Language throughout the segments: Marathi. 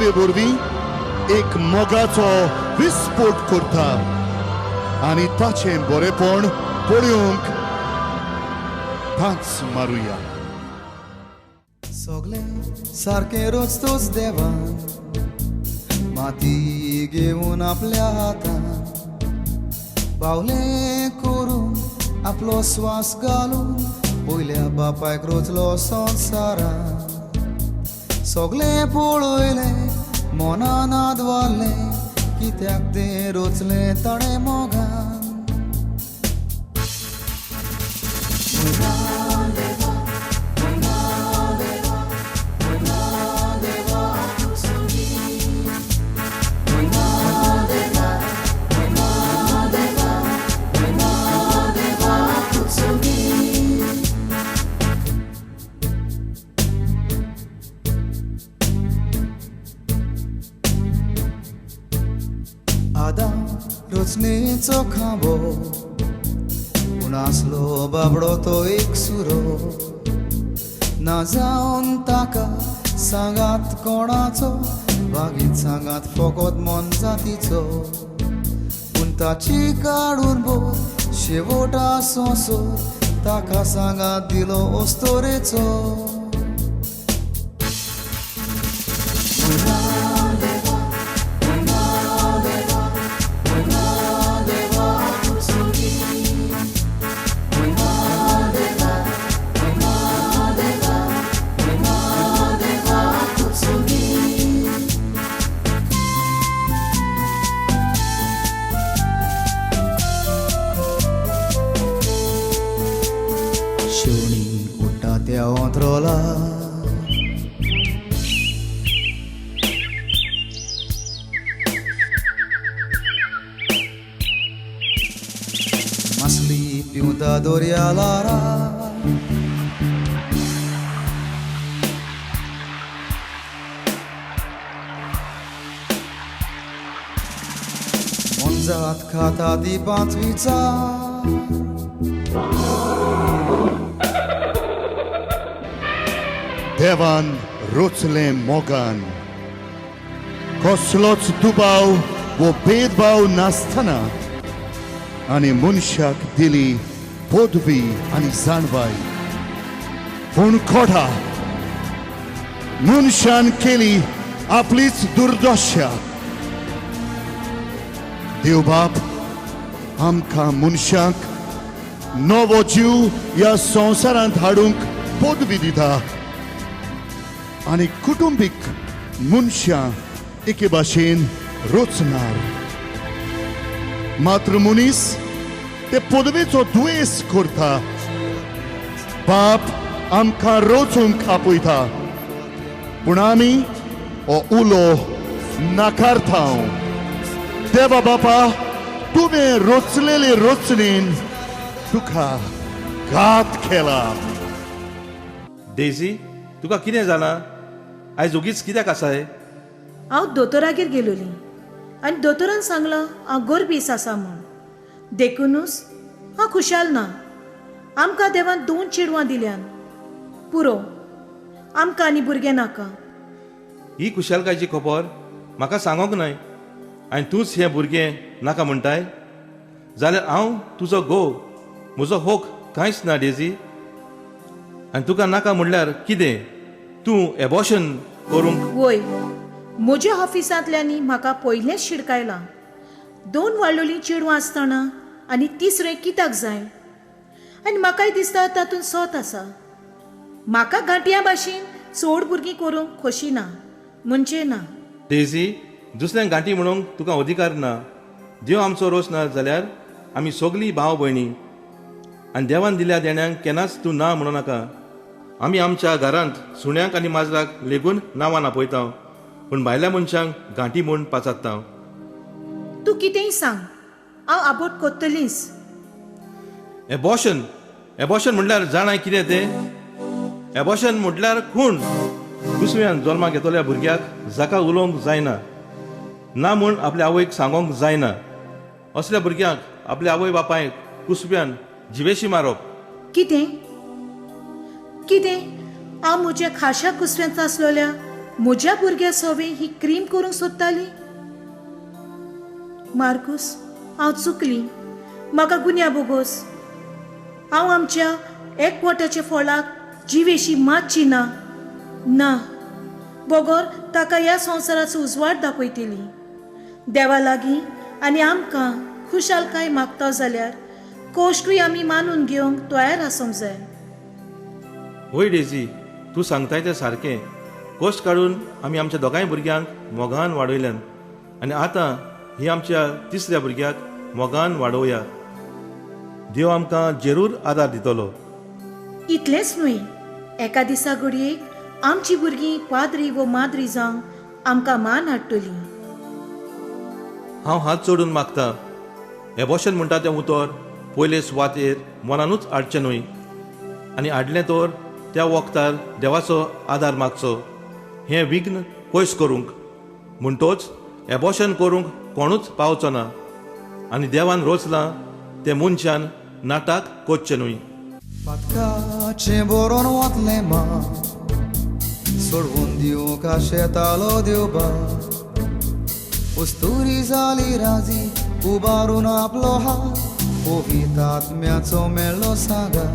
पदवे वरवीं एक मोगाचो विस्फोट करता आनी ताचें बरेपण पळोवंक तांच मारुया. सगळें सारकें रोज तोच देवान माती घेवन आपल्या हातान बावलें करून आपलो स्वास घालून पयल्या बापायक रोचलो संवसारान. सगळें पळयलें मनान आदवारलें कित्याक तें रोचलें ताणें मोगान. आदाम रोचणेचो खांबो पूण आसलो बाबडो तो एक सुरो. ना जावन ताका सांगात कोणाचो बागीत सांगात फकत मन जातीचो. पूण ताची काडून बोर शेवटा सोंसोर ताका सांगात दिलो ओस्तोरेचो. शेवणी उठ्ठा त्या ओंत्रोला मासली पिवता दोर्यालारा. मोनजात खाता ती पांचवीचा. देवान रोचलें मोगान कसलोच दुबाव वो भेदभाव नासतना आनी मनशाक दिली पदवी आनी जाणवाय. पूण खोटा मनशान केली आपलीच दुर्दशा. देवबाप आमकां मनशाक नवो जीव ह्या संवसारांत हाडूंक पदवी दिता आनी कुटुंबीक मनशां एके भाशेन रोचणार. मात्र मनीस ते पदवेचो दुयेस करता. बाप आमकां रोचूंक आपयता पूण आमी हो उलो नाकारता. देवा बापा तुवें रोचलेले रोचणेन तुका घात केला. डेझी तुका कितें जालां? आयज उगीच कित्याक आसाय? हांव दोतोरागेर गेलोली आनी दोतोरान सांगलां हांव गोरबीस आसा म्हूण. देखूनच हांव खुशाल ना. आमकां देवान 2 चेडवां दिल्यान पुरो. आमकां आनी भुरगें नाका. ही खुशालकायची खबर म्हाका सांगोंक नाय आनी तूंच हें भुरगें नाका म्हणटाय जाल्यार हांव तुजो घोव. म्हजो होक कांयच ना डेझी. आनी तुका नाका म्हणल्यार कितें? तूं एबॉर्शन करूंक? वय म्हज्या ऑफिसांतल्यांनी म्हाका पयलेंच शिडकायलां. 2 वाडलोलीं चेडवां आसतना आनी तिसरें कित्याक जाय? आनी म्हाकाय दिसता तातूंत सोत आसा. म्हाका घांटिया भाशेन चड भुरगीं करूंक खोशी ना म्हणजे ना. डेझी दुसऱ्यांक गांठी म्हणूंक तुका अधिकार ना. देव आमचो रोस ना जाल्यार आमी सगळीं भाव भयणी आनी देवान दिल्या देण्यांक केन्नाच तूं ना म्हणूं नाका. आमी आमच्या घरांत सुण्यांक आनी माजराक लेगून नांवां आपयता पूण भायल्या मनशांक गांठी म्हूण पाचात्ता. तूं कितेंय सांग हांव आबोट कोत्तलींच. एबॉर्शन एबॉर्शन म्हटल्यार जाणाय कितें तें? एबॉर्शन म्हटल्यार खूण. कुसव्यान जल्माक येतल्या भुरग्याक जाका उलोवंक जायना ना म्हूण आपल्या आवयक सांगोंक जायना. असल्या भुरग्यांक आपल्या आवय बापायक कुसव्यान जिवेशी मारप. कितें कितें हांव म्हज्या खाशा कुसव्यांत आसलोल्या म्हज्या भुरग्या सवे ही क्रीम करूंक सोदताली. मार्कुस, हांव चुकली. म्हाका गुन्या बोगोस. हांव आमच्या एकवटाच्या फळाक जिवेशी मातची ना. ना, बोगोर ताका ह्या संवसाराचो उजवाड दाखयतली. देवा लागीं आनी आमकां खुशालकाय मागता जाल्यार कोश्टूय आमी मानून घेवंक तयार आसूंक जाय. वय डेझी, तूं सांगताय तें सारकें. कोश्ट काडून आमी आमच्या दोगांय भुरग्यांक मोगान वाडयल्यान आनी आतां ही आमच्या तिसऱ्या भुरग्याक मोगान वाडोवया. देव आमकां जरूर आदार दितलो. इतलेंच न्हय, एका दिसा घडयेक आमची भुरगीं पाद्री व माद्री जावंक आमकां मान हाडटलीं. हांव हात जोडून मागतां, एबॉर्शन म्हणटा तें उतर पयले सुवातेर मनानूच हाडचें न्हय आनी हाडलें तर त्या वखदार देवाचो आदार मागचो. हें विघ्न पयस करूंक म्हणटोच एबॉर्शन करूंक कोणूच पावचो ना आनी देवान रोचलां तें मनशान नाटाक कोचचें न्हय. पातकाचें बरोवन वतलें मा सोडवून दिवंक शेतालो देवबा. उस्तुरी जाली राजी उबारून आपलो हात पवित्र आत्म्याचो मेळ्ळो सागार.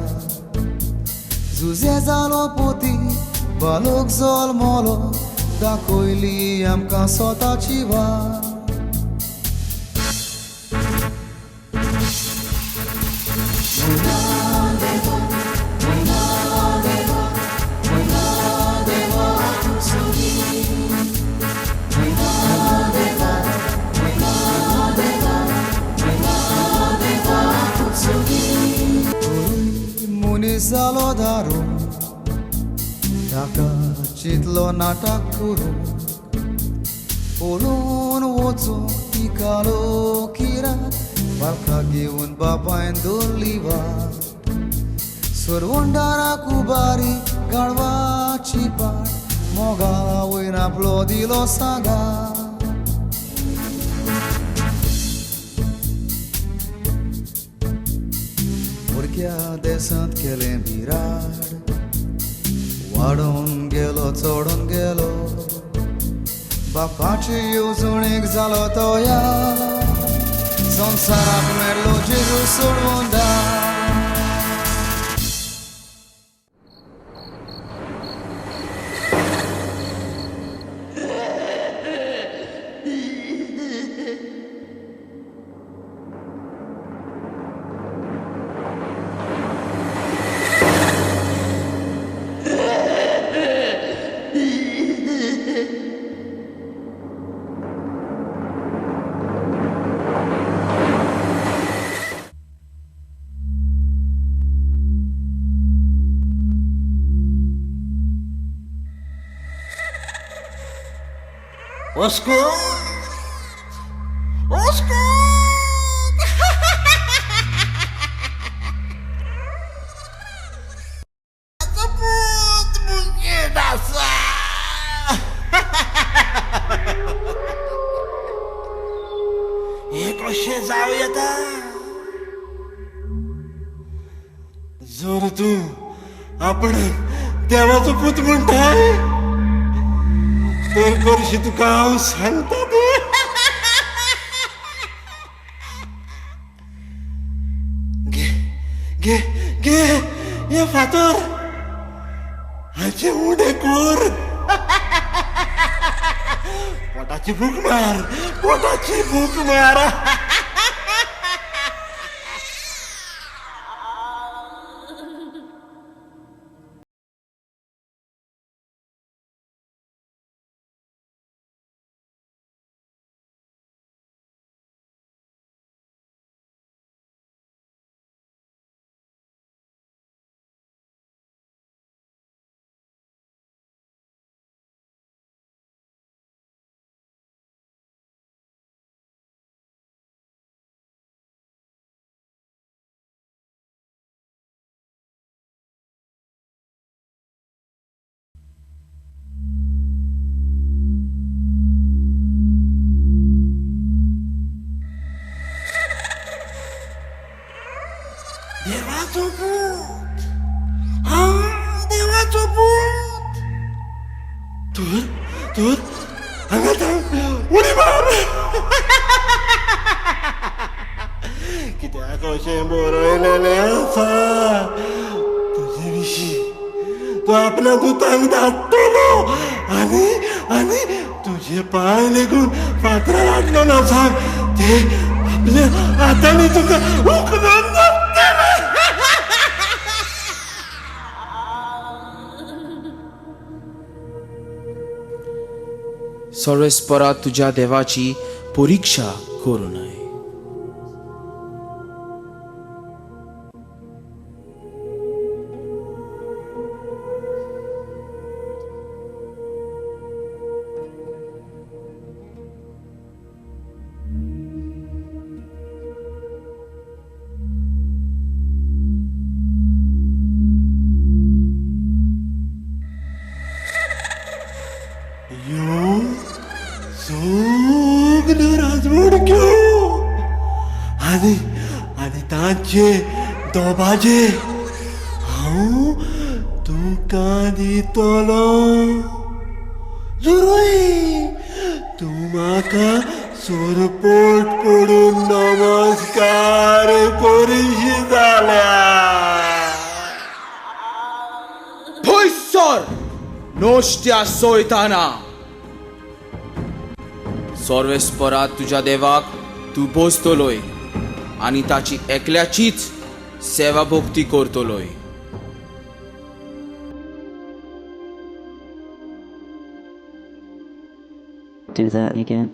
झुजे जालो पोती बालोक जल्मलो दाखयली आमकां स्वताची वाट. मनीस जालो दारू ताका चितलो नाटक करून पळोवन वचूंक तिकालो किरात बालका घेवन बापायन दवरली वाट. सरवंडाराक उबारी गाडवाची पाट मोगा वयर आपलो दिलो सागार. भुरग्या देसांत केलें बिराड वाडून गेलो चडून गेलो. बापाचे येवजणेक जालो तो याद संवसाराक मेळ्ळो जेजू सोडून दा. Oscar! Oscar! Zaput bugienasa! हे कशें जावं येता जर तूं आपणाक देवाचो पूत म्हणटाय तर करशी तुका हांव सांगता तें. घे घे घे हे फातर हाचे उडे कोर पोटाची भूक मार आपल्या दुतांक धाडटलो आनी आनी तुझे पांय लेगून फातरार हाडलो ना सांग ते आपल्या हातांनी तुका उखलून धाडटले. सर्वेस्परा तुझ्या देवाची परीक्षा करू नये. यो सगळ्यो राजवडक्यो आनी आनी तांचे दोबाजे हांव तुका दितलो जुरोय तूं म्हाका सोरपोट पडून नमस्कार करीशी जाल्या. थंयसर नोश्त्या सोयताना सर्वेस्परा तुझ्या देवाक तू बोजतलोय आणि ताची एकल्याचीच सेवा भोक्ती करतलोय. Do that again.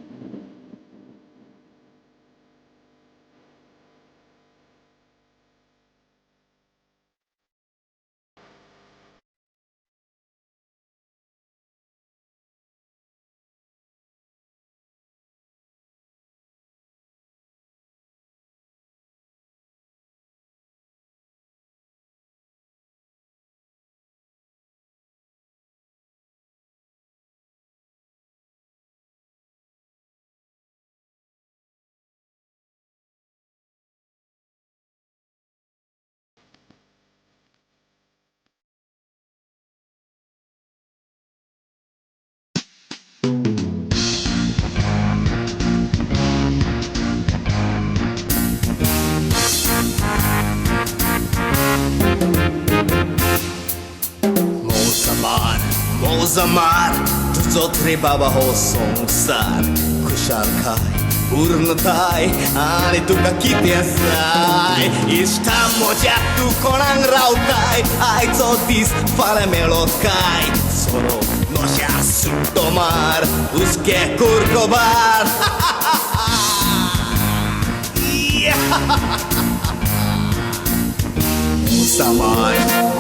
मोजमार तुझोच रे बाबा हो संसार खुशालकाय पूर्णताय आणि तुका कितें जाय इश्टा म्हज्या तूं कोणाक रावताय आयचो दीस फाल्यां मेळो काय सोरो नोश्या सुट्टो मार उस्के कुरकोबार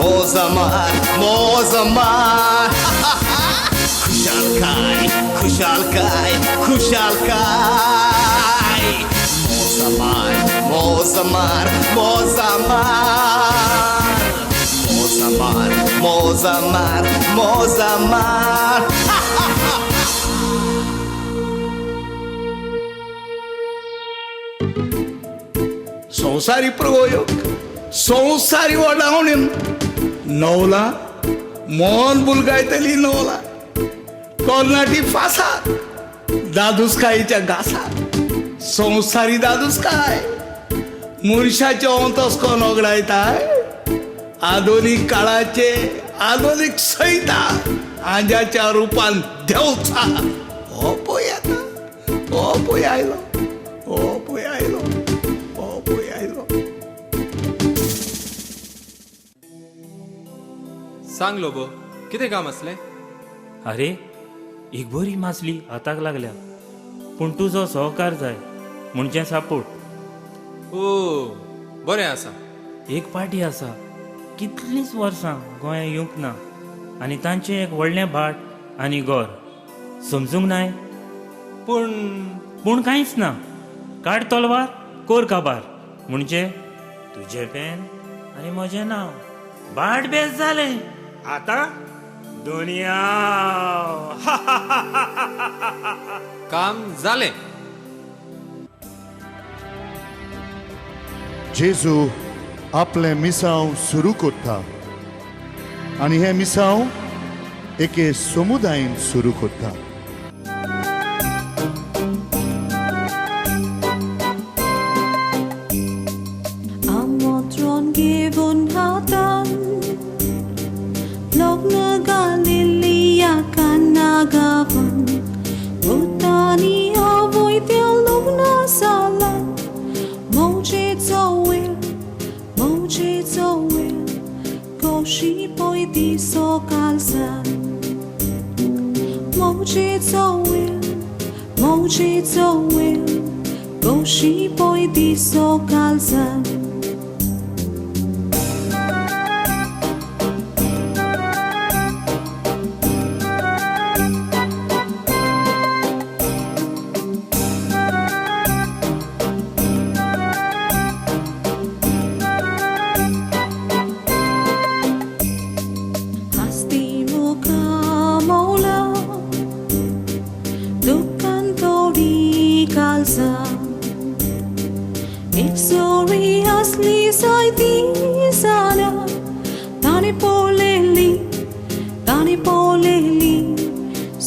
Mozamar, Mozamar Kushalkai, Kushalkai, Kushalkai Mozamar, Mozamar, Mozamar Mozamar, Mozamar, Mozamar संसारी प्रयोग संसारी वडावणीन नवला मोहन बुलगायतली नवला कर्नाटी फासात दादूसकाईच्या घासात संसारी दादूसकाय मुर्शाचे अंतस्को नगडायताय आधुनिक काळाचे आधुनिक सैता आंजाच्या रूपान देवचा हो पळय आता हो पळय आयलो हो पळय आयलो हो पळय आयलो. सांग लोबो कितें काम असलें? अरे एक बरी मासली हाताक लागल्या पूण तुजो सहकार जाय म्हणजे सापोट. ओ बरें आसा. एक पाटी आसा कितलींच वर्सां गोंया येवंक ना आनी तांचें एक व्हडलें भाट आनी घर समजूंक नाय. पूण कांयच ना. काड तलवार कोर काबार म्हणजे तुजें पेन आनी म्हजें नांव भाट बेस जालें. आता दुनिया काम जालें. जेजू आपले मिसांव सुरू करता आनी हे मिसांव एके समुदायान सुरू करता. Amotron givon hatan Logna मोजेचो वेळ कशी पळय दिसो कालचा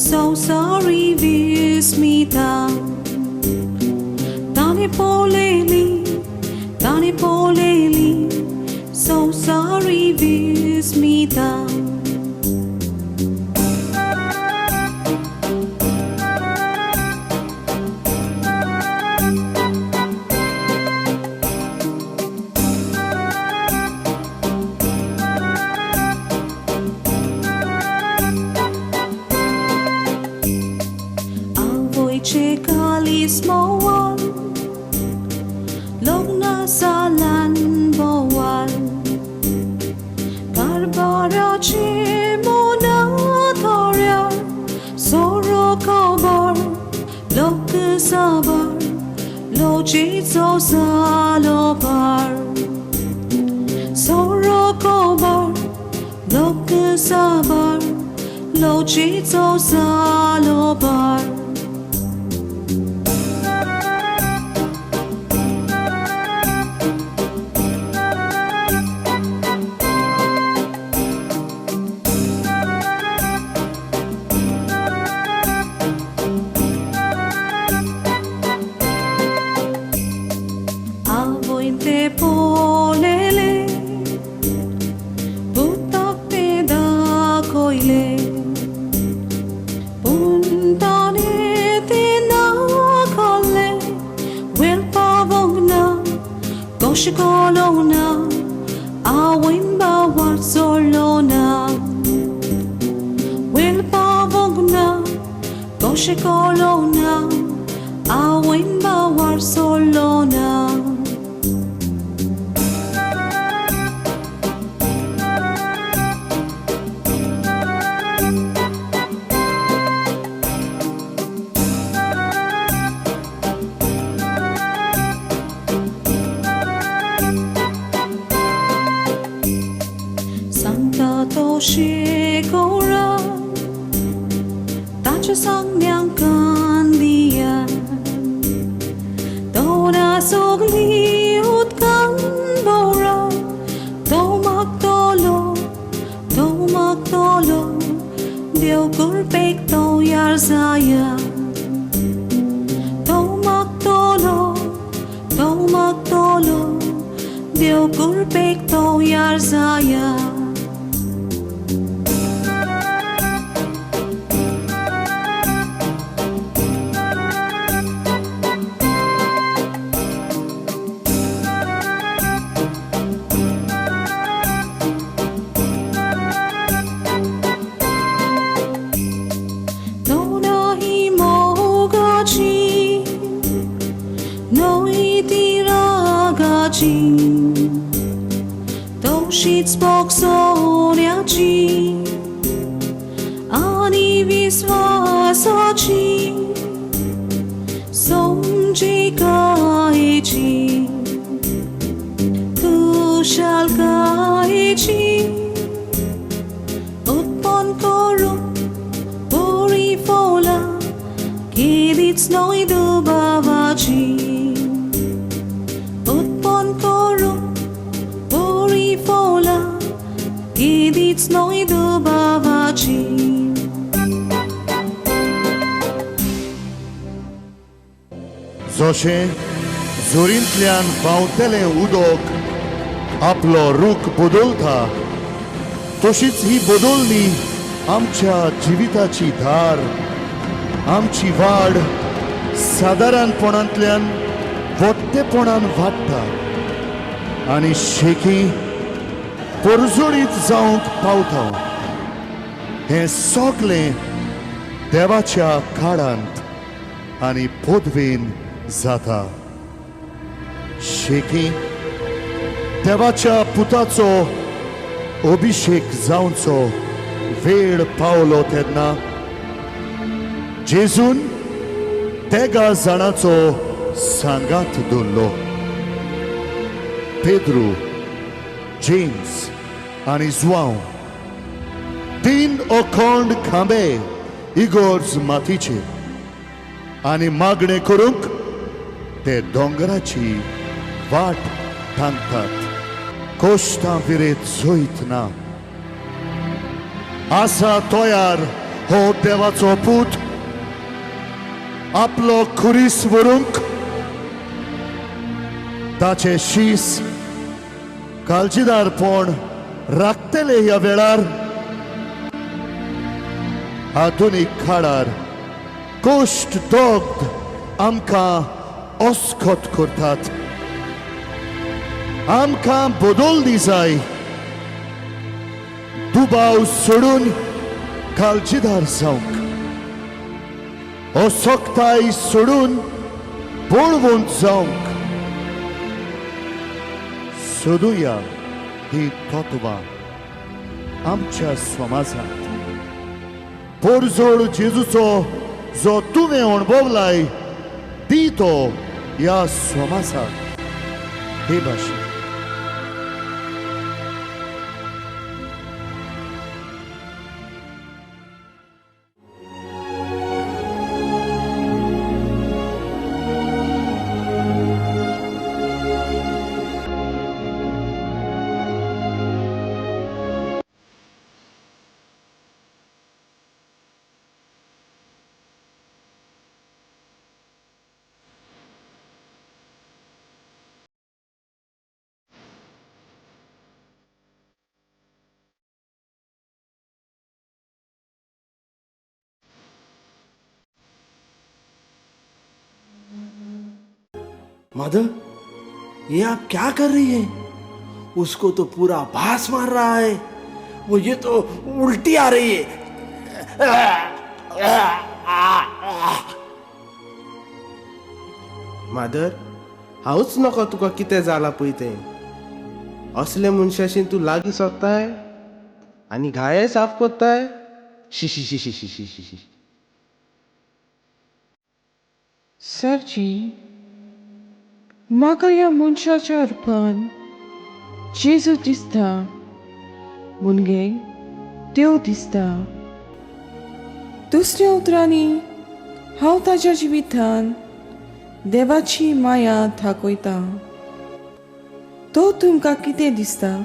So sorry, Vismita. Dani Poleli. So sorry, Vismita. Chekalis mawal Logna salan bawal Karbara che mona thoryar Soro kabar Lok sabar Lojitso salobar Soro kabar Lok sabar Lojitso salobar Shikolona, awin bawat solona. Will pavogna, Shikolona, awin bawat solona. Shikora, tacho sangyang kandiyan. Dona sogli utkan bora, tomaktolo, Dio kurpek to yarzaya. Tomaktolo, Dio kurpek to yarzaya. Doshits boksoniaci ani visvasaci somjikaici kushalkaici utpon koru porifola kidits noidubavaci Kidits noidubavaci. Zosze zorinतल्यान व्हांवतलें उदक आपलो रूख बदलता तशीच ही बदलणी आमच्या जिविताची धार आमची वाड सादारणपणांतल्यान वट्टेपणान वाडटा आनी शेकी परजोडीत जावंक पावता हें सगळें देवाच्या काळांत आनी पदवेन जाता. शेकी देवाच्या पुताचो अभिषेक जावचो वेळ पावलो तेन्ना जेजून तेगा जाणांचो सांगात दवरलो. पेद्रू, जेम्स आनी जुआंव तीन अखंड खांबे इगोर्ज मातीचे आनी मागणे करूंक ते दोंगराची वाट थांबतात. कोश्टां विरेत जोईत ना. आसा तोयार हो देवाचो पूत आपलो खुरीस व्हरूंक ताचे शीस काळजीदारपण राखतले ह्या वेळार आधुनीक काळार कोश्ट दोग आमकां अस्कोत करतात. आमकां बदलली जाय. दुबाव सोडून काळजीदार जावंक, असोक्ताय सोडून बळवंत जावंक सोदुया ही तत्वां आमच्या समाजांत. परजोड जेजूचो जो तुवें अणभवलाय दी तो ह्या समाजाक हे भाशेन. मदर, ये आप क्या कर रही हैं? उसको तो पूरा भास मार रहा है. वो ये तो उल्टी आ रही है. मादर, हाऊच नको तुका कितें जाला पळय तें. असले मनशाशी तूं लागीं सोदताय आनी घाये साफ कोत्ताय. शी शी शी शी शी शी शी शी. सरजी, म्हाका ह्या मनशाच्या रुपान जेजू दिसता. मुनगे देव दिसता. दुसऱ्या उतरांनी हांव ताच्या जिवितान देवाची माया दाखयता. तो तुमकां कितें दिसता?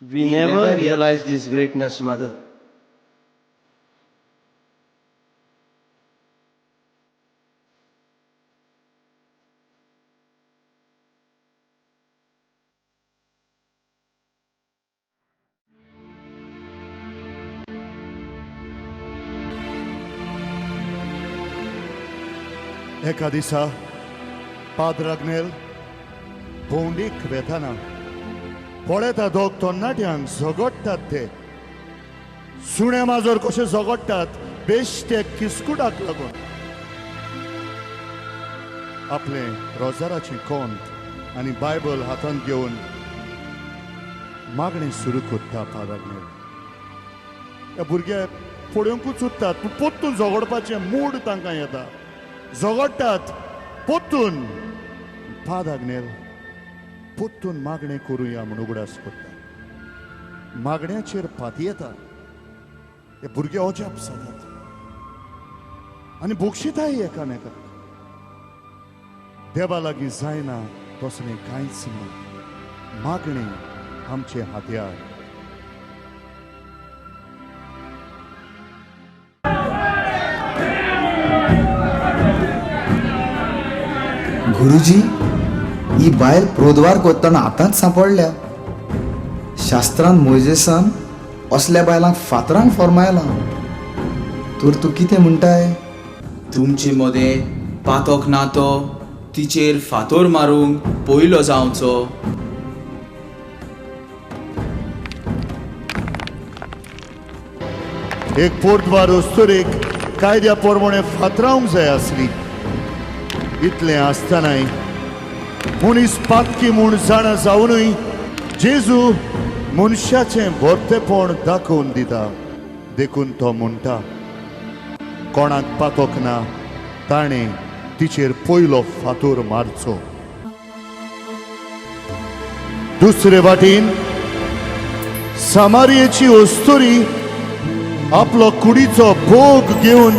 We never realized this greatness, mother. एका दिसा पाद्राग्नेल भोंवडीक वेताना पळयता दोग तरणाट्यांक झगडटात. ते सुणे माजोर कशे झगडटात बेश्टे किस्कुटाक लागून. आपले रोजाराची कोंत आनी बायबल हातांत घेवन मागणी सुरू करता पाद्राग्नेल. त्या भुरगे पळोवंकूच उत्तात पूण पोत्तून झगडपाचें मूड तांकां येता. झगडटात पोत्तून. पाद्राग्नेल पोत्तून मागणें करुया म्हूण उगडास करता. मागण्याचेर फाती येता. हे भुरगे अजाप जातात आनी बोगशिताय एकामेकाक. देवा लागीं जायना तसलें कांयच ना. मागणी आमचे हात्यार. गुरुजी, ही बायल प्रोद्वार करतना आतांच सांपडल्या. शास्त्रान मोजेसान असल्या बायलांक फातरांक फरमायला. तर तूं कितें म्हणटाय? तुमचे मदें पातोक ना तो तिचेर फातोर मारूंक पयलो जावचो. एक पोरद्वार वस्तुरीक कायद्या प्रमाणे फातरावंक जाय आसली इतलें आसतनाय मनीस पातकी म्हूण जाणा जावनूय जेजू मनशाचें भरतेपण दाखोवन दिता देखून तो म्हणटा कोणाक पातोक ना ताणें तिचेर पयलो फातोर मारचो. दुसरे वाटेन सामारियेची ओस्तोरी आपलो कुडीचो भोग घेवन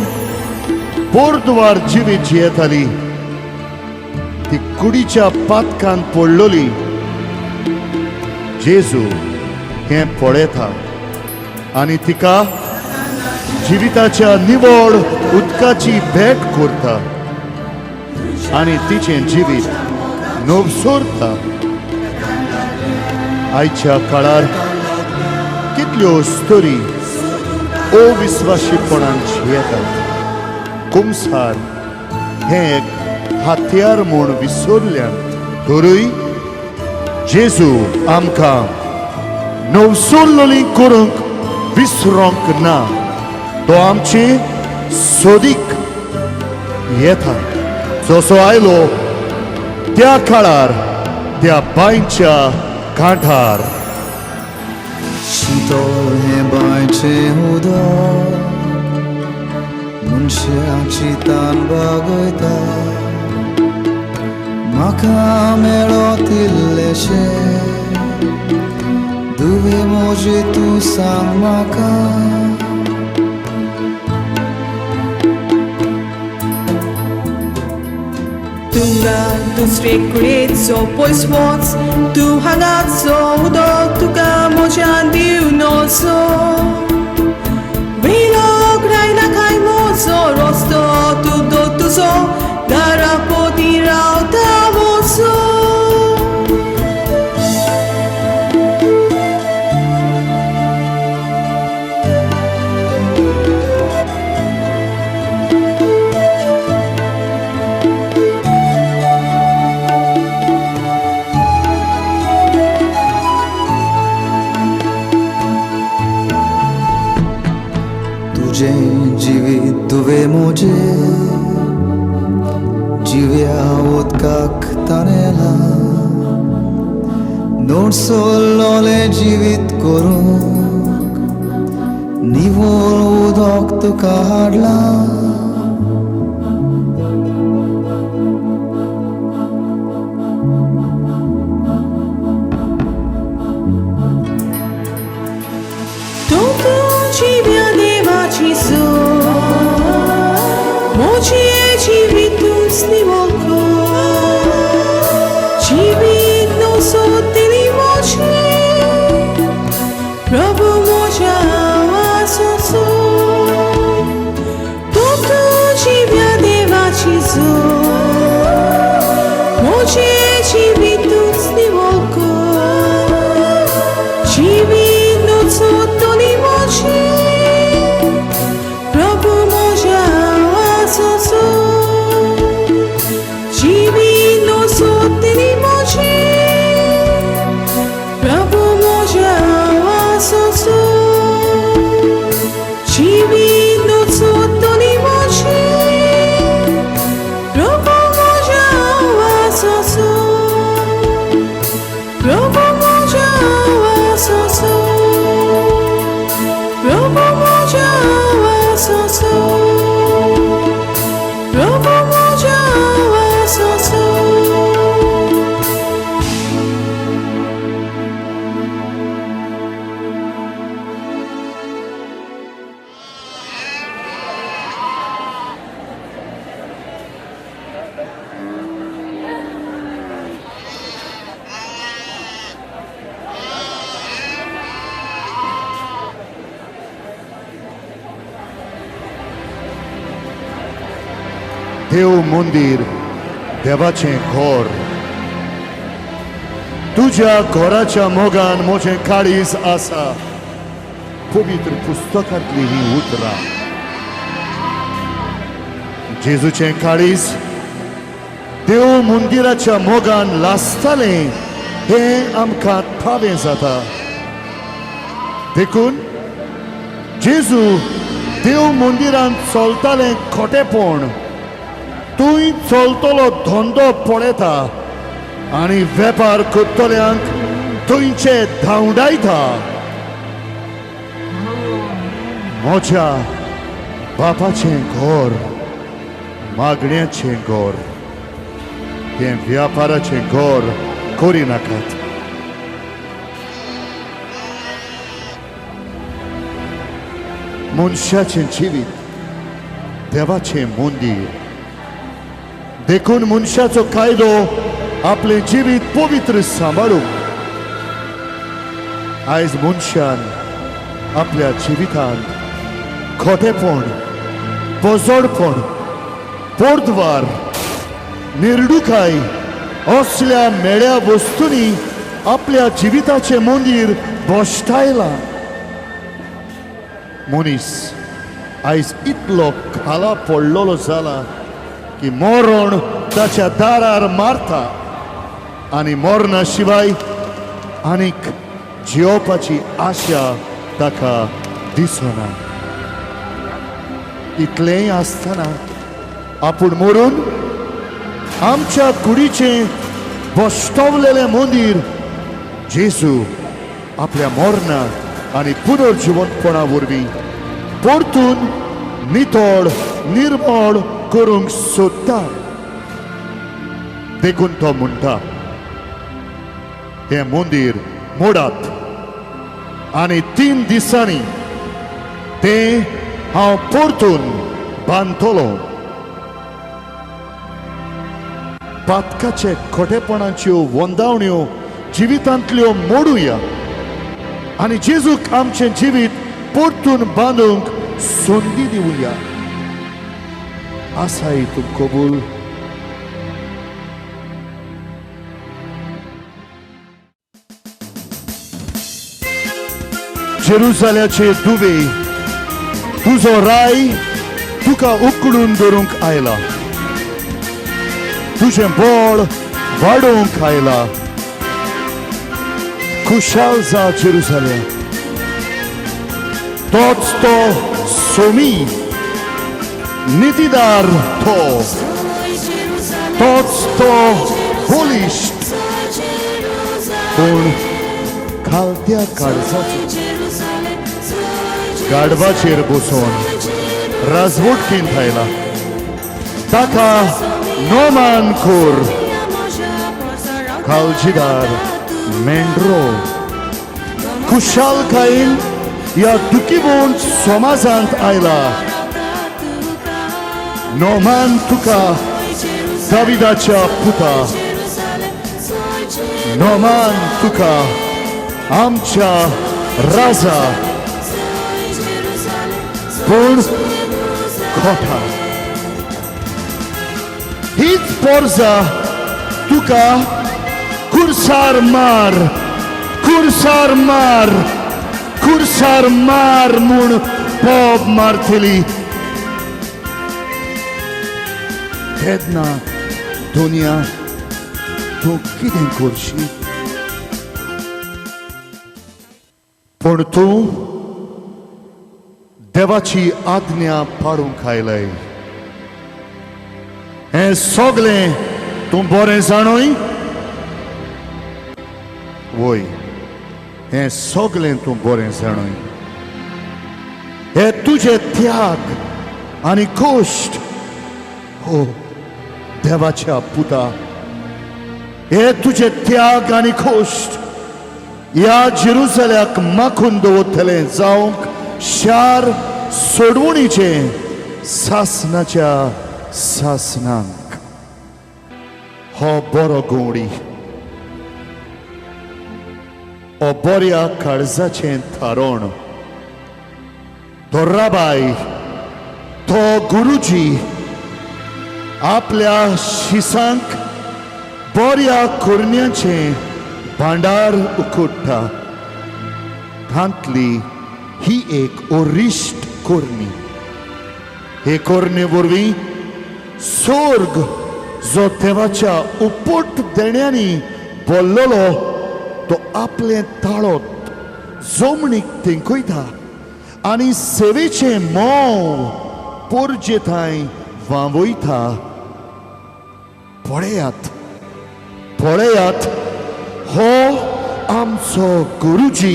बोर्दवार जिवीत जियेताली. ती कुडीच्या पातकान पडलोली. जेजू हें पळयता आनी तिका जिविताच्या निवळ उदकाची भेट करता आनी तिचें जिवीत नवसोरता. आयच्या काळार कितल्यो स्टोरी अविस्वाशीपणान जियेतात. कुमसार हें एक हात्यार म्हूण विसरल्यान तरूय जेजू आमकां नवसोरलोलीं करूंक विसरोंक ना. तो आमची सोदीक येता. जसो आयलो त्या काळार त्या बांयच्या कांठार शीतल हें बांयचें उदक मनशाची तान बागयता. म्हाका मेळत इल्लेशें दुवे मोजे तूं सांग म्हाका. तुंगा दुसरे कुडीचो पयस वच तूं हांगाचो उदक तुका म्हज्यान दिवन वचो. वेलोक रायला काय म्हजो रस्तो तूं दो तुजो दारा पोती रावता वचो. तुजें जिवीत दुवे मोजे जिव्या उदकाक ताणेला. नोडसोल्लोलें जिवीत करूंक निवळ उदक तुका हाडला. Moje jivitus nivolko, jivit no sotili moje, Prabhu moja vasoso, Toto jivya deva chizo, moje jivitus nivolko, jivit no sotili moje. देव मंदिर देवाचें घर. तुज्या घराच्या मोगान म्हजें काळीज आसा. पवित्र पुस्तकांतली ही उतरां. जेजूचें काळीज देव मंदिराच्या मोगान लासतालें हें आमकां ठावें जाता. देखून जेजू देव मंदिरांत चलतालें खोटेपण तूंय चलतलो धंदो पळयता आनी वेपार करतल्यांक थंयचे धांवडायता. म्हज्या बापाचें घर मागण्याचें घर तें व्यापाराचें घर करिनाकात. मनशाचें जिवीत देवाचें मंदिर देखून मनशाचो कायदो आपलें जिवीत पवित्र सांबाळूंक. आयज मनशान आपल्या जिवितांत खोटेपण पोजोडपण पोरदवार निर्डुकाय असल्या मेळ्या वस्तूंनी आपल्या जिविताचें मंदीर बोश्टायलां. मनीस आयज इतलो खाला पडलेलो जाला की मरण ताच्या दारार मारता आनी मरणा शिवाय आनीक जियोवपाची आशा ताका दिसना. इतलेंय आसतना आपूण मरून आमच्या कुडीचें बोश्टवलेलें मंदीर जेजू आपल्या मरणा आनी पुनर्जिवंतपणा वरवीं परतून नितळ निर्मळ करूंक सोदता. देखून तो म्हणटा हें मंदीर मोडात आनी 3 दिसांनी तें हांव परतून बांदतलो. पातकाचे खोटेपणाच्यो वंदावण्यो जिवितांतल्यो मोडुया आनी जेजूक आमचें जिवीत परतून बांदूंक संदी दिवया. आसाय तूं कबूल. जेरुसाल्याचे दुवे तुजो राय तुका उकडून धरूंक आयला. तुजें बळ वाडोवंक आयला. खुशाल जा जेरुसालेम. तोच तो सोमी नितीदार तो तोच तो बोलिश्ट पूण खालत्या काळजाचो गाडवाचेर बसून राजवटकीन थायला. ताका नोमान खोर काळजीदार मेंढरो खुशालकायेन ह्या दुखीबोन समाजांत आयला. नोमान तुका दाविदाच्या पुता. नोमान तुका आमच्या राजा पूण खोटा. हीच पोरजा तुका कुर्सार मार कुर्सार मार कुर्सार मार म्हूण पोब मारतली. तेन्ना दुनिया तूं कितें करशी? पूण तूं देवाची आज्ञा पाळूंक आयलय. हें सगळें तूं बरें जाणोय? वय, हें सगळें तूं बरें जाणोय. हे तुजे त्याग आनी कश्ट हो देवाच्या पुता. हे तुजे त्याग आनी कश्ट ह्या जेरुसल्याक माखून दवरतलें जावंक शार सोडवणीचे सासनाच्या सासनांक. हो बरो गवडी हो बऱ्या काळजाचें थारोण. तो राबाय तो गुरुजी आपल्या शिसांक बऱ्या कोरण्यांचें भांडार उखडटा. तांतली ही एक ओरिश्ट कोरणी. हे कोरणे वरवीं स्वर्ग जो देवाच्या उपट देण्यांनी भरलेलो तो आपले ताळोत जमणीक तेंकयता आनी सेवेचे मोव पोरजे थंय वावयता. पळयात पळयात हो आमचो गुरुजी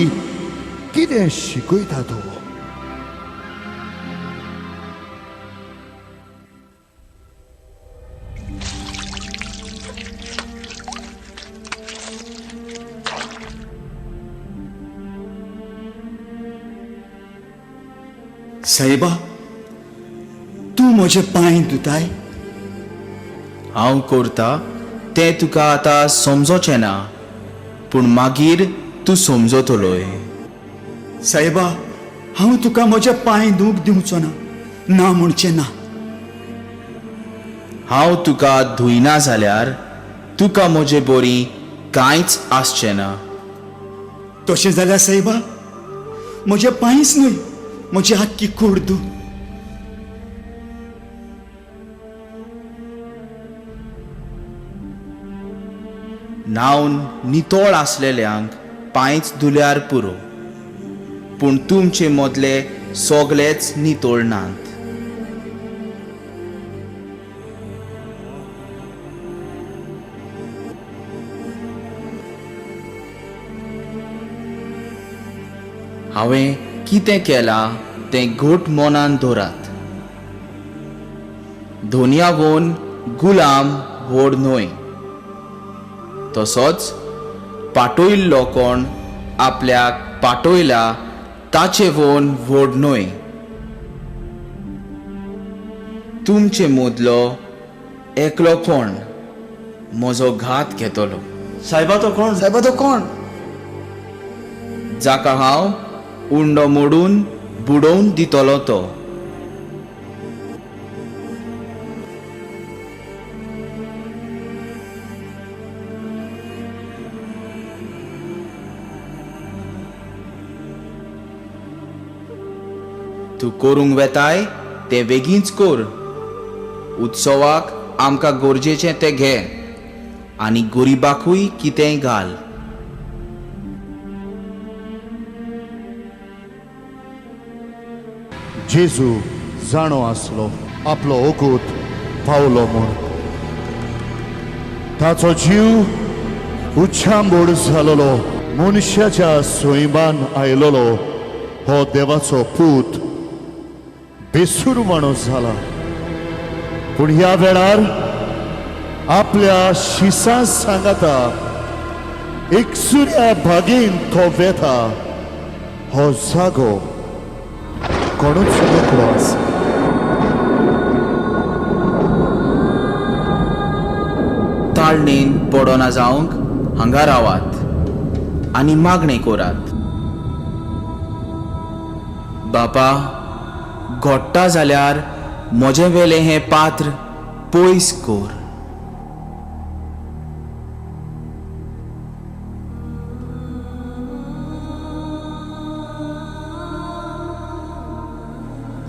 कितें शिकयता तो. साहेबा, तूं म्हजे पांय धुताय? हांव करता तें तुका आतां समजोचें ना, पूण मागीर तूं समजतलोय. साहेबा, हांव तुका म्हजे पांय धुवंक दिवचो ना, ना म्हणचें ना. हांव तुका धुयना जाल्यार तुका म्हजे बोरी कांयच आसचें ना. तशें जाल्यार साहेबा, म्हजे पांयच न्हय, म्हजी आख्खी कूड धुव. न्हावन नितळ आसलेल्यांक पांयच धुल्यार पुरो, पूण तुमचे मदले सोगलेच नितळ नात. हांवें कितें केलां तें घट मनान धरात. दोनयावून गुलाम व्हड न्हय, तसोच पाटोयल्लो कोण आपल्याक पाटोयला ताचे वोन व्हड न्हय. तुमचे मदलो एकलो कोण म्हजो घात घेतलो. साहेबा तो कोण? साहेबा तो कोण? जाका हांव उंडो मोडून बुडोवन दितलो तो. तूं करूंक वेताय तें बेगीनच कर. उत्सवाक आमकां गरजेचें तें घे आनी गरीबाकूय कितेंय घाल. जेजू जाणो आसलो आपलो ओगोत पावलो म्हूण. ताचो जीव उच्छांबूड जालोलो मनशाच्या सोयबान आयलोलो हो देवाचो पूत बेसुरवणो जाला. पूण ह्या वेळार आपल्या शिसा सांगाता एकसुऱ्या भागेन तो वेता. हो जागो कोणूच मेकळो आसा. ताळणेन पडोना जावंक हांगा रावात आनी मागणें करात. बापा, घोट्टा जाल्यार म्हजे वेलें हें पात्र पयस कर.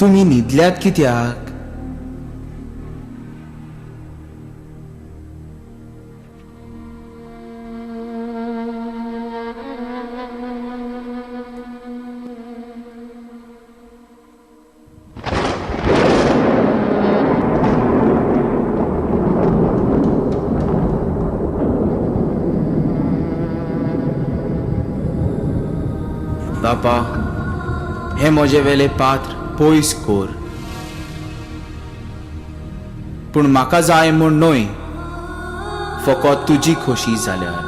तुमी न्हिदल्यात कित्याक? बापा, हे म्हजे वेले पात्र पयस कर. पूण म्हाका जाय म्हूण न्हय, फकत तुजी खोशी जाल्यार.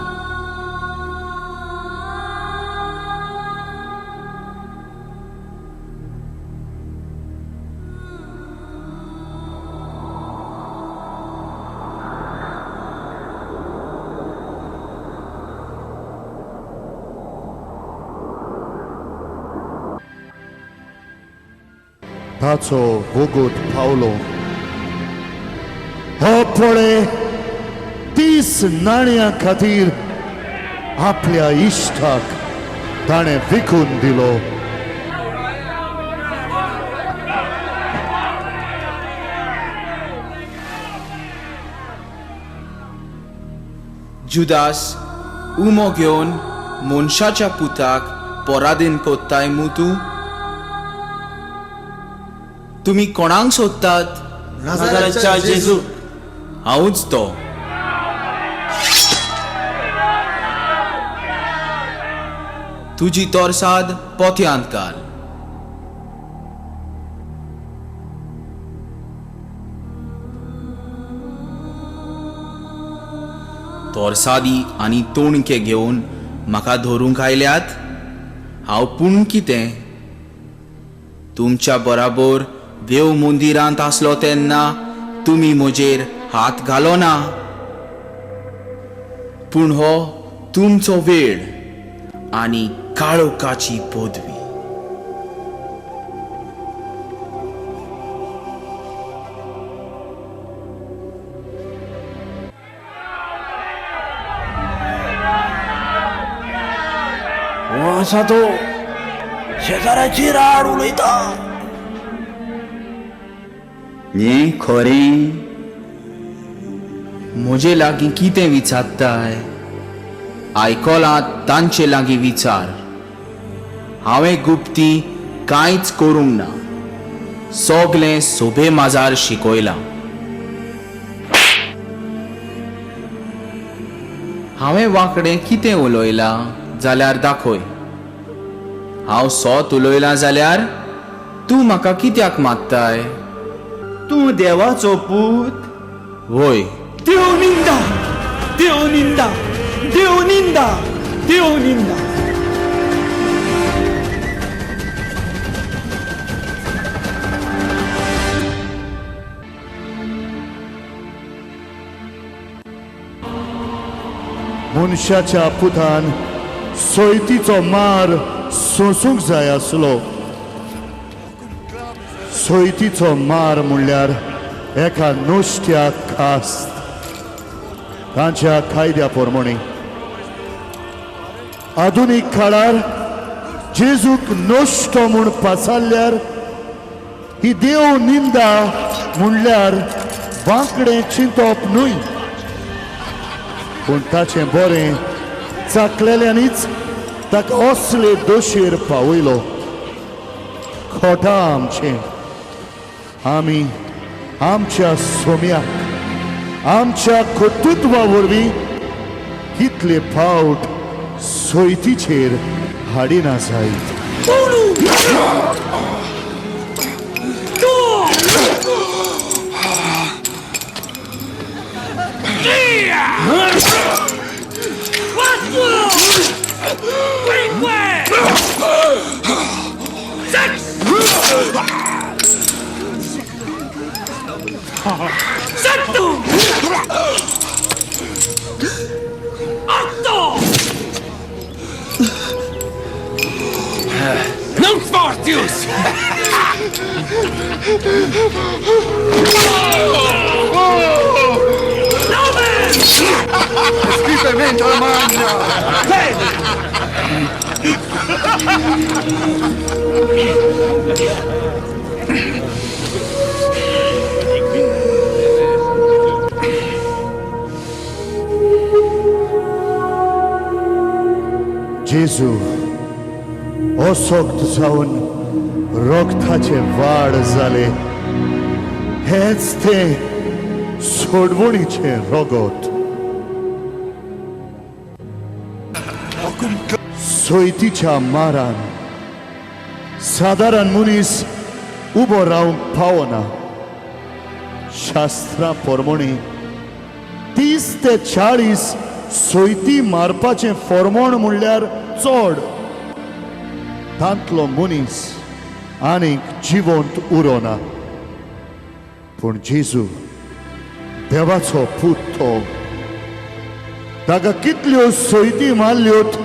ताचो वोगोत पावलो. हो पळे 30 नाण्यां खातीर आपल्या इश्टाक ताणें विकून दिलो. जुदास, उमो घेवन मनशाच्या पुताक पराधीन कोत्ताय मू तूं? तुम्ही कोणाक सोदतात? नाजारेथच्या जेजू. हांवूच तो. तुजी तोरसाद पोथयांत घाल. तोरसादी आनी तोणके घेवन म्हाका धरूंक आयल्यात. हांव पूण कितें? तुमच्या बराबर देव मंदिरांत आसलो तेन्ना तुमी म्हजेर हात घालो ना. पूण हो तुमचो वेळ आनी काळोखाची पदवी. हो आसा तो शेजाऱ्याची राड उलयता. न्ही खरें? म्हजे लागीं कितें विचारताय? आयकलां तांचे लागीं विचार. हांवें गुप्ती कांयच करूंक ना. सगलें सोबे माजार शिकयलां. हांवें वांकडें कितें उलयलां जाल्यार दाखय. हांव सोत उलयलां जाल्यार तूं म्हाका कित्याक मारताय? तूं देवाचो पूत? वय. देव निंदा, देव निंदा, देव निंदा, देव निंदा. मनशाच्या पुतान सोयतीचो मार सोसूंक जाय आसलो. सोयतीचो मार म्हणल्यार एका नोश्त्याक कास्त. तांच्या कायद्या प्रमाणे आधुनीक काळार जेजूक नोश्तो म्हूण पासारल्यार ही देव निंदा म्हणल्यार वांकडें चिंतप न्हय. पूण ताचें बरें चाकलेल्यांनीच ताका असले दोशेर पावयलो. खोटा आमचें. आमी आमच्या सोम्याक आमच्या कर्तृत्वा वरवीं कितले फावट सोयतीचेर हाडिना जायत. Non fortius! Schifamente la mangia! जेजू असोक्त जावन रोगताचे वाड जाले. हेच ते सोडवणीचे रोगोत. सोयतीच्या मारान सादारण मनीस उबो रावंक पावना. शास्त्रा प्रमाणे 30 ते 40 सोयती मारपाचें फॉर्मोण म्हणल्यार चड. तांतलो मनीस आनीक जिवंत उरोना. पूण जेजू देवाचो पूत तो. ताका कितल्यो सोयती मारल्योत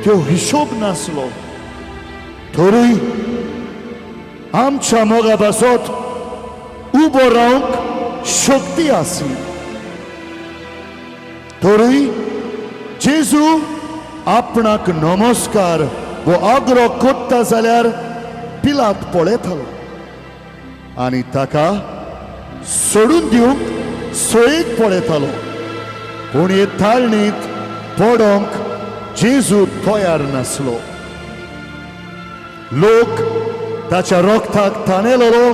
त्यो हिशोब नासलो. तरूय आमच्या मोगा पासत उबो रावंक शक्ती आसली. तरूय जेजू आपणाक नमस्कार वो आग्रो कोत्ता जाल्यार पिलात पळयतालो आनी ताका सोडून दिवंक सोयेक पळयतालो. पूण हे ताळणीत पडोंक जेजू तयार नासलो. लोक ताच्या रोगताक ताणेलो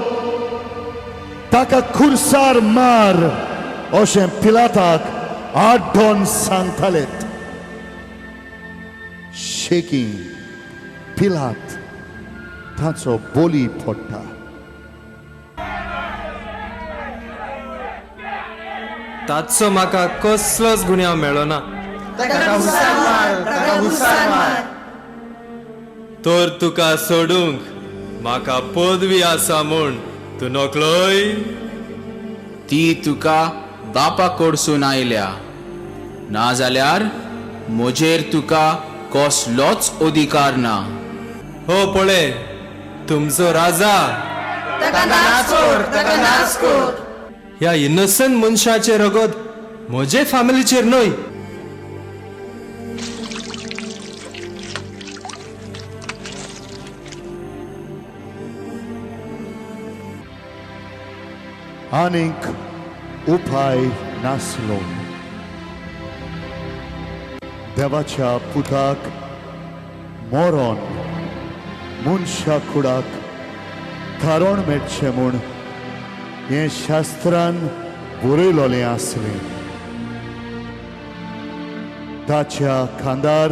ताका खुर्सार मार अशें पिलाताक आड्डोन सांगतालेत. शेकी पिलात ताचो बोली फोडटा. ताचो म्हाका कसलोच गुन्यांव मेळ्ळो ना. तर तुका सोडूंक म्हाका पदवी आसा म्हूण तूं नकलोय. ती तुका बापा कडसून आयल्या, नाजाल्यार म्हजेर तुका कसलोच अधिकार ना. हो पळय तुमचो राजा ह्या इनोसंट मनशाचे रगत म्हजे फॅमिलीचेर न्हय. आनीक उपाय नासलो. देवाच्या पुताक मोरोन मनशा कुडाक थारोन मेळचें म्हूण हें शास्त्रान बरयलोलें आसलें. ताच्या खांदार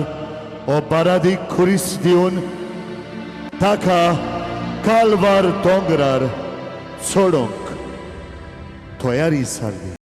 हो बारादी खुरीस दिवन ताका कालवार दोंगरार सोडूंक तयारी जाल्ली.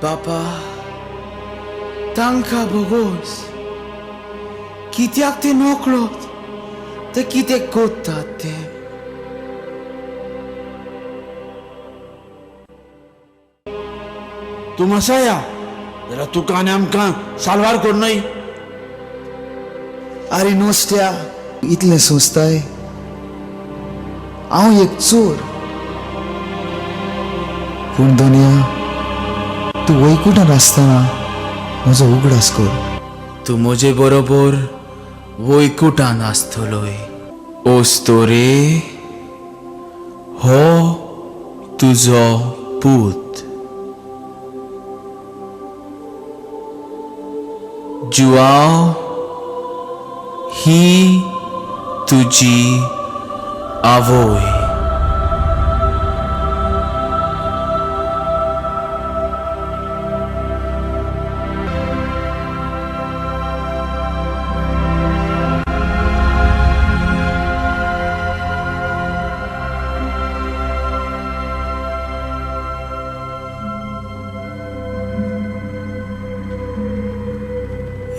बापा तांकां बगोस कित्याक ते नोकळोत ते कितें कोत्तात ते तू मसाया जाल्यार तुका आनी आमकां साल्वार कोन्नय. अरे नुस्त्या इतलें सोंसताय. हांव एक चोर. पूण दुनिया तूं वैकुंठांत आसतना म्हजो उगडास कर. तू म्हजे बरोबर वैकुंठांत आसतलोय. ओस्तो रे हो तुजो पूत. जुआंव ही तुजी आवय.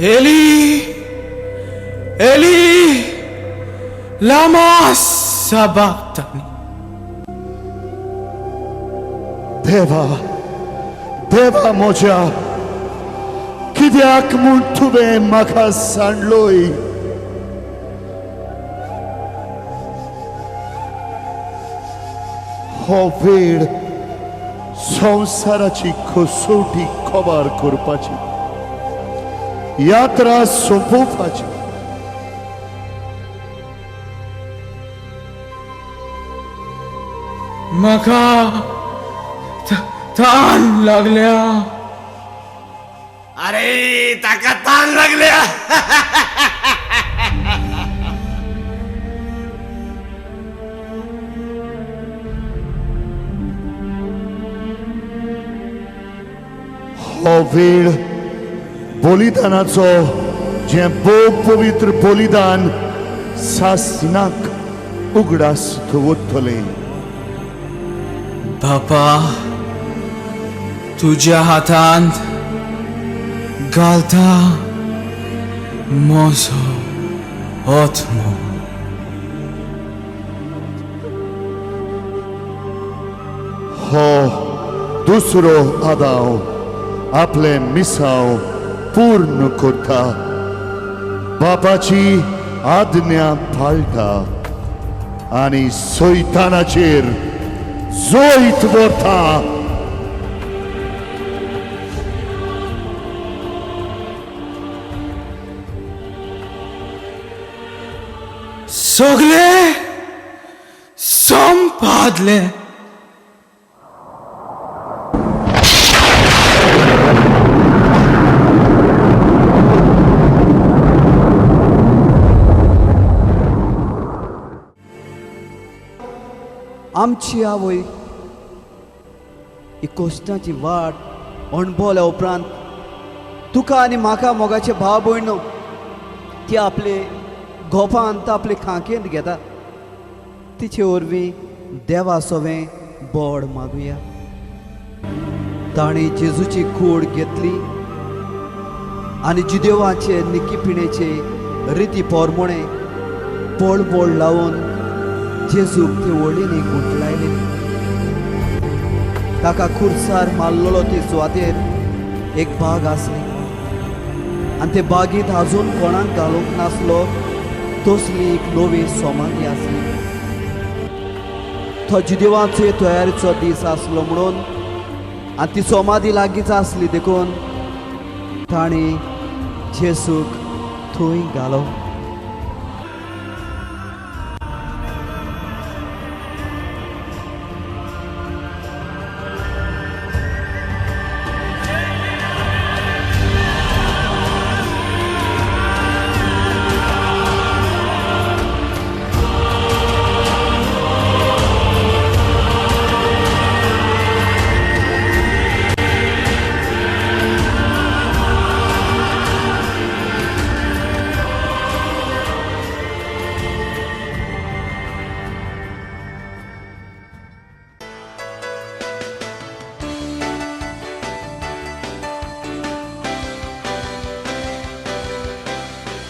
Eli, Eli, lama sabachthani. देवा देवा म्हज्या कित्याक म्हूण तुवें म्हाका सांडलोय. हो वेळ संवसाराची कसोटी खबर करपाची, यात्रा सोंपोवपाची. म्हाका ताण लागल्या. अरे ताका ताण लागल्या. हो वेळ बलिदानाचो, जे भोव पवित्र बलिदान सासनाक उगडास दवरतले. बापा तुज्या हातांत घालता म्हजो आत्मो. हो दुसरो आदाव आपले मिसाव पूर्ण करता, बापाची आज्ञा पाळटा आनी सैतानाचेर जोईत व्हरता. सगळे संपादले. आमची आवय ही कोश्टाची वाट अणभवल्या उपरांत तुका आनी म्हाका मोगाचे भाव भयणो ती आपले गोपांत आपले खांकेंत घेता. तिचे वरवीं देवा सोवें बोड मागुया. ताणें जेजूची कूड घेतली आनी जुदेवाचे निकीपिणेचे रिती पोरमोणे पळबोळ लावन जेजूक ते वळींनी गुंठलायले. ताका खुर्सार मारलेलो ते सुवातेर एक बाग आसली आनी ते बागेंत आजून कोणाक घालूंक नासलो तसली एक नवी समाधी आसली. तो जुदेवाचे तयारीचो दीस आसलो म्हणून आनी ती समाधी लागींच आसली देखून ताणें जेजूक थंय घालो.